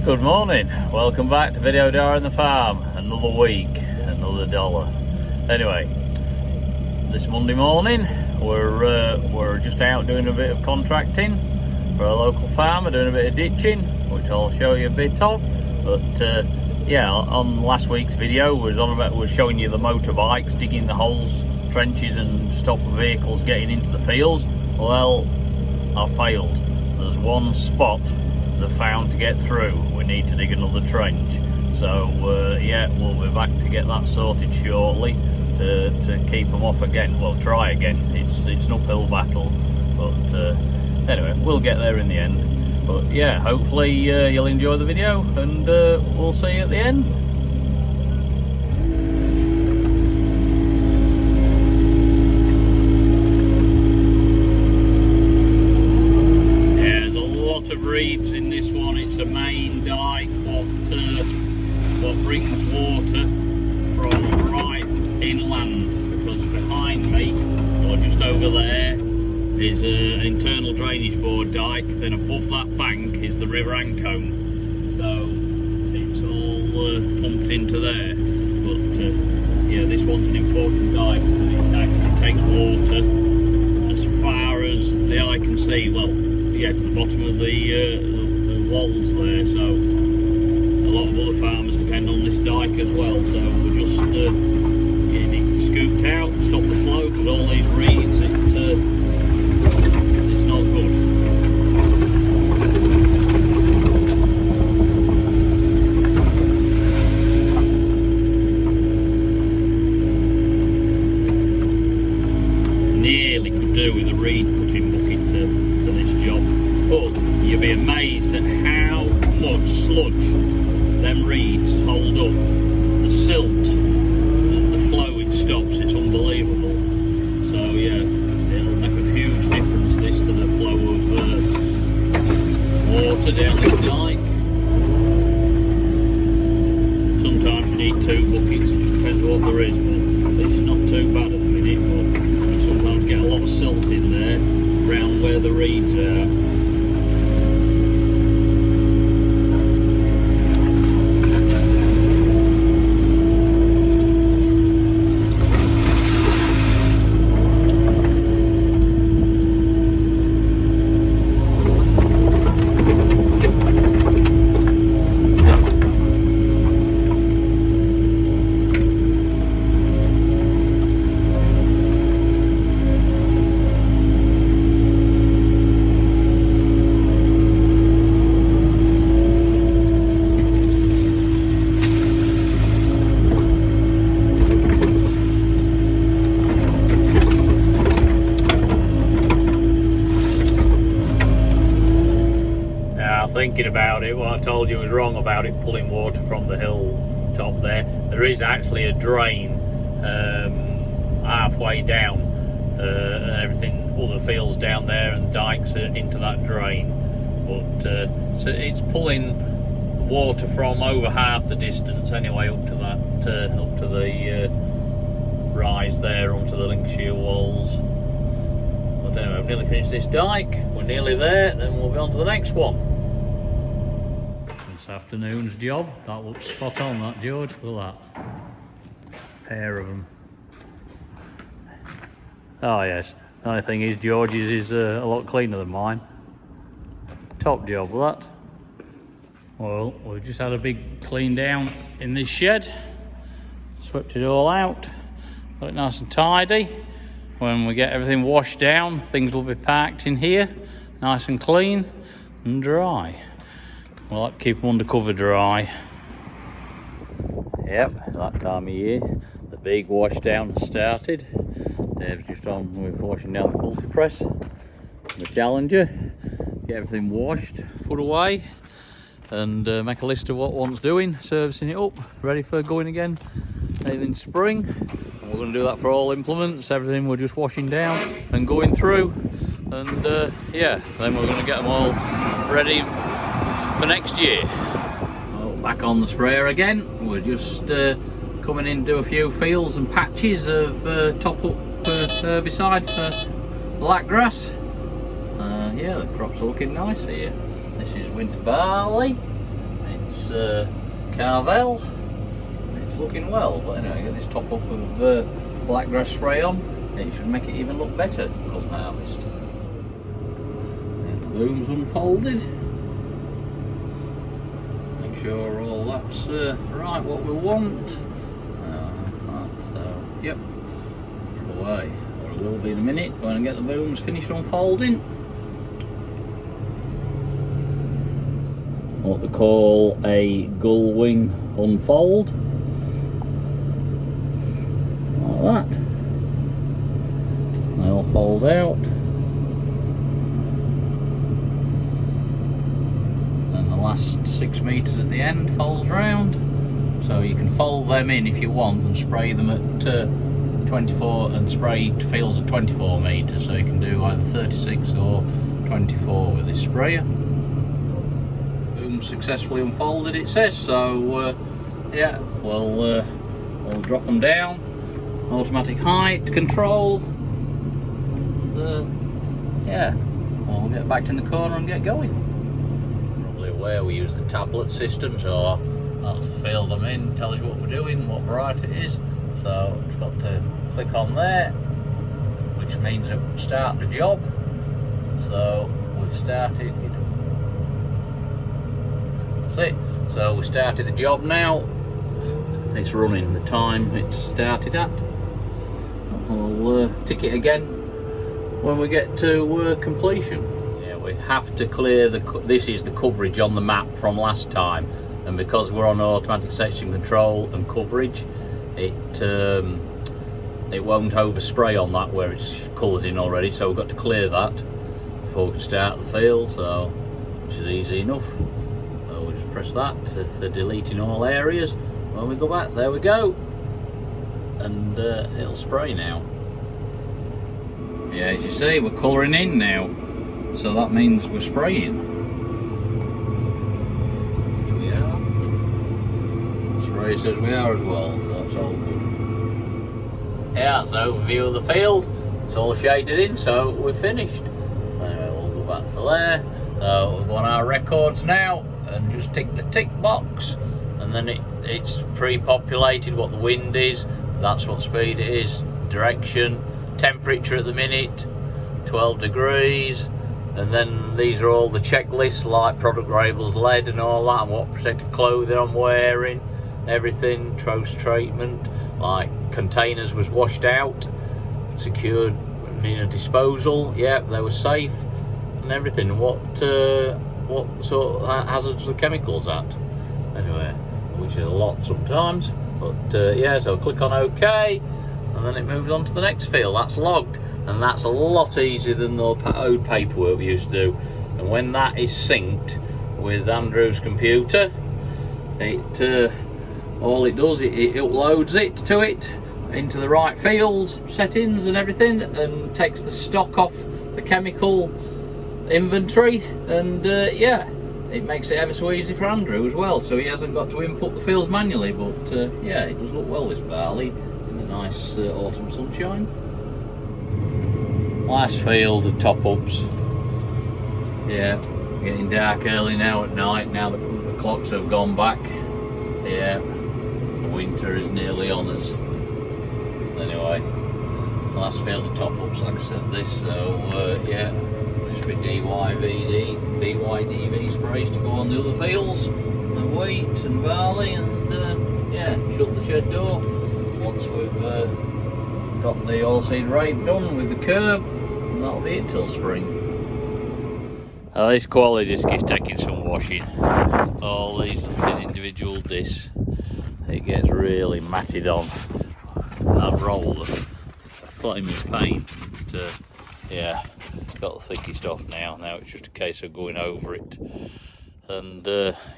Good morning, welcome back to Video Dar in the Farm. Another week, another dollar. Anyway, this Monday morning we're just out doing a bit of contracting for a local farmer, doing a bit of ditching, which I'll show you a bit of. But yeah, on last week's video was showing you the motorbikes digging the holes, trenches, and stop vehicles getting into the fields. Well, I failed. There's one spot they found to get through. We need to dig another trench. So yeah, we'll be back to get that sorted shortly to keep them off again. Well, try again. It's an uphill battle, but anyway, we'll get there in the end. But yeah, hopefully you'll enjoy the video, and we'll see you at the end. Reeds in this one. It's a main dike what brings water from right inland, because behind me, or just over there, is an internal drainage board dike. Then above that bank is the River Ancombe, so it's all pumped into there. But yeah, this one's an important dike because it actually takes water as far as the eye can see. Well, yeah, to the bottom of the walls there. So a lot of other farmers depend on this dike as well. So we're just getting it scooped out, stop the flow, because all these reeds, it's not good. Nearly could do with a reed cutting bucket for this job, but you'll be amazed at how much sludge them reeds hold up. The silt and the flow it stops, it's unbelievable. So yeah, it'll make a huge difference, this, to the flow of water down this dike. Sometimes you need 2 buckets, it just depends what there is, but this is not too bad at the minute. But you sometimes get a lot of silt in there around where the reeds are. Thinking about it, what I told you was wrong about it pulling water from the hill top there. There is actually a drain halfway down, and everything, all the fields down there and dikes are into that drain. But so it's pulling water from over half the distance anyway, up to that, up to the rise there onto the link shear walls. But anyway, I've nearly finished this dike. We're nearly there, then we'll be on to the next one. This afternoon's job, that looks spot on, that, George. Look at that, pair of them. Oh yes, the only thing is George's is a lot cleaner than mine. Top job with that. Well, we've just had a big clean down in this shed, swept it all out, got it nice and tidy. When we get everything washed down, things will be packed in here, nice and clean and dry. I like to keep them under cover dry. Yep, that time of year, the big wash down has started. Dave's just on with washing down the multi press, the Challenger. Get everything washed, put away, and make a list of what one's doing, servicing it up, ready for going again in spring. And we're going to do that for all implements. Everything we're just washing down and going through, and yeah, then we're going to get them all ready for next year. Well, back on the sprayer again. We're just coming in to do a few fields and patches of top up herbicide for blackgrass. Yeah, the crops are looking nice here. This is winter barley. It's Carvel. It's looking well, but anyway, get this top up of blackgrass spray on. It should make it even look better come harvest. The boom's unfolded. Make sure all that's right, what we want. So, yep, away. Or it will be in a minute when I get the booms finished unfolding. What they call a gull wing unfold. Like that. They'll fold out. And the last 6 metres at the end folds round. So you can fold them in if you want and spray them at 24 and spray fields at 24 metres. So you can do either 36 or 24 with this sprayer. Boom successfully unfolded, it says. So yeah, we'll drop them down. Automatic height control. And, yeah, we'll get back in the corner and get going. Probably aware we use the tablet system, so that's the field I'm in, tells you what we're doing, what variety it is. So I've got to click on there, which means that we start the job. So we've started. That's it. So we started the job now. It's running the time it started at. We'll tick it again when we get to completion. Yeah, we have to clear this is the coverage on the map from last time, and because we're on automatic section control and coverage, it won't overspray on that where it's coloured in already, so we've got to clear that before we can start the field, so which is easy enough. So we'll just press that for deleting all areas. When we go back, there we go, and it'll spray now. Yeah, as you see, we're colouring in now, so that means we're spraying. Which we are. Spray says we are as well, so that's all good. Yeah, that's an overview of the field. It's all shaded in, so we're finished. Anyway, we'll go back to there. So we've got our records now, and just tick the tick box, and then it's pre-populated what the wind is, that's what speed it is, direction, temperature at the minute, 12 degrees, and then these are all the checklists like product labels, lead and all that, and what protective clothing I'm wearing, everything, trace treatment, like containers was washed out, secured in a disposal, yeah, they were safe, and everything. What sort of hazards the chemicals at? Anyway, which is a lot sometimes, but yeah, so click on OK, and then it moves on to the next field. That's logged, and that's a lot easier than the old paperwork we used to do. And when that is synced with Andrew's computer, all it does, it uploads it to it into the right fields, settings and everything, and takes the stock off the chemical inventory, and yeah, it makes it ever so easy for Andrew as well, so he hasn't got to input the fields manually. But yeah, it does look well, this barley, in the nice autumn sunshine. Last field of top-ups. Yeah, getting dark early now at night, now that the clocks have gone back. Yeah, winter is nearly on us. Anyway, last field of top-ups, like I said, this, so yeah, just be BYDV sprays to go on the other fields of wheat and barley, and yeah, shut the shed door once we've got the oilseed rape done with the curb, and that'll be it till spring. This quality disc is taking some washing. All these individual discs, it gets really matted on. I've rolled them, it's a flaming pain, but yeah, got the thickest off now. Now it's just a case of going over it and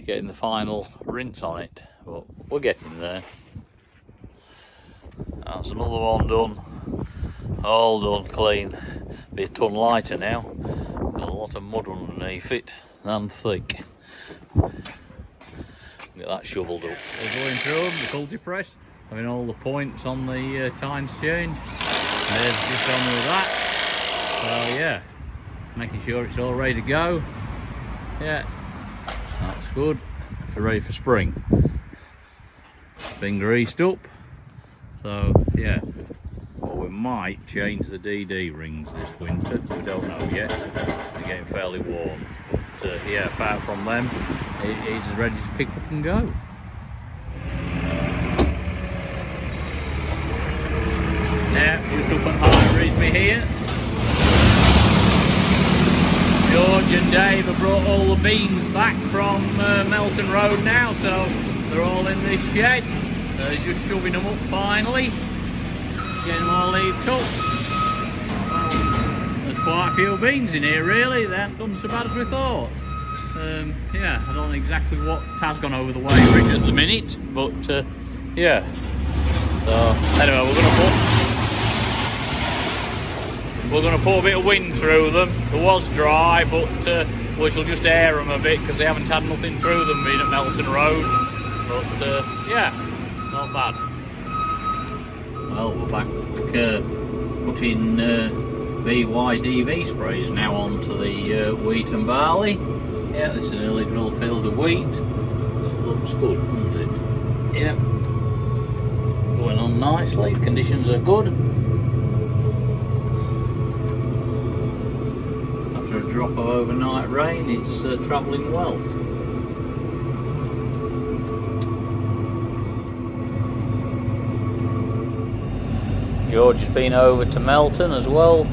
getting the final rinse on it, but we're getting there. That's another one done, all done clean. Be a ton lighter now, got a lot of mud underneath it and thick. Get that shoveled up. We're going through them, the culti press, having all the points on the tines change. There's just on with that. So yeah, making sure it's all ready to go. Yeah, that's good. they're ready for spring. Been greased up, so yeah. Well, we might change the DD rings this winter, we don't know yet. They're getting fairly warm, but yeah, apart from them, it's ready to pick up and go. Yeah, just up at High Reesby here. George and Dave have brought all the beans back from Melton Road now, so they're all in this shed. They're just shoving them up finally, getting them all heaped up. Well, there's quite a few beans in here really, they haven't done so bad as we thought. Yeah, I don't know exactly what has gone over the weigh bridge at the minute, but yeah. So anyway, we're going to put a bit of wind through them. It was dry, but we shall just air them a bit because they haven't had nothing through them being at Melton Road. But yeah, not bad. Well, we're back putting BYDV sprays now onto the wheat and barley. Yeah, this is an early drill field of wheat. It looks good, doesn't it? Yeah, going on nicely. Conditions are good. After a drop of overnight rain, it's travelling well. George has been over to Melton as well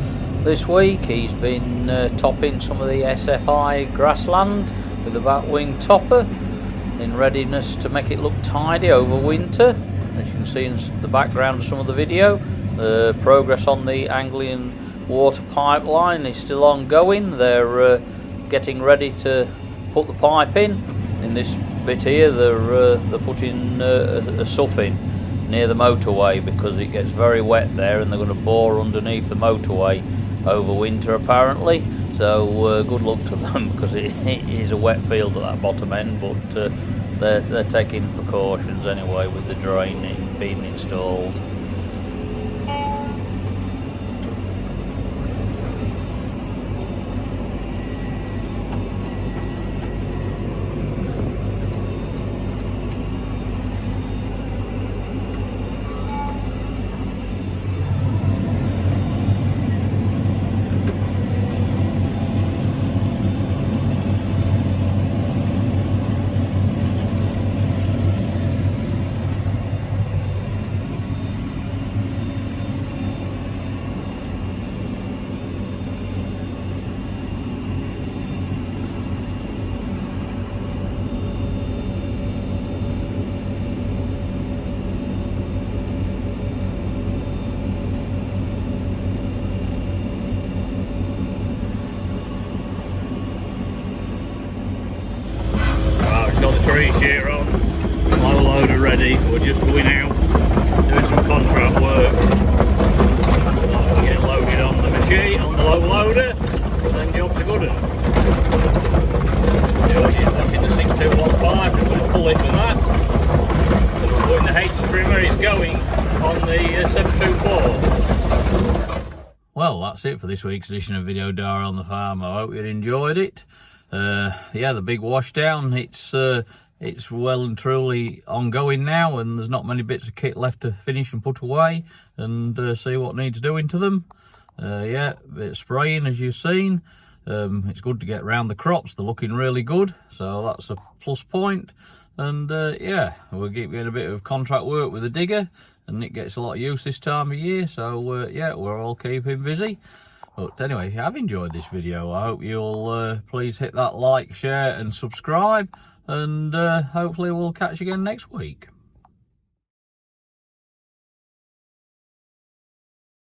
this week. He's been topping some of the SFI grassland with the batwing topper in readiness to make it look tidy over winter. As you can see in the background of some of the video, the progress on the Anglian water pipeline is still ongoing. They're getting ready to put the pipe in this bit here. They're putting a sough in near the motorway because it gets very wet there, and they're going to bore underneath the motorway over winter apparently. So good luck to them because it is a wet field at that bottom end, but they're taking precautions anyway with the drain being installed. Tree shear on, low loader ready. We're just going out doing some contract work. We'll get loaded on the machine, on the low loader, then jobs are good. He's watching the 6215, just going to pull it with that. Then we're putting the H trimmer, he's going on the 724. Well, that's it for this week's edition of Video Dara on the Farm. I hope you enjoyed it. Yeah, the big washdown, it's well and truly ongoing now, and there's not many bits of kit left to finish and put away and see what needs doing to them. Yeah, a bit of spraying as you've seen. It's good to get round the crops, they're looking really good, so that's a plus point. And yeah, we'll keep getting a bit of contract work with the digger, and it gets a lot of use this time of year, so yeah, we're all keeping busy. But anyway, if you have enjoyed this video, I hope you'll please hit that like, share and subscribe, and hopefully we'll catch you again next week.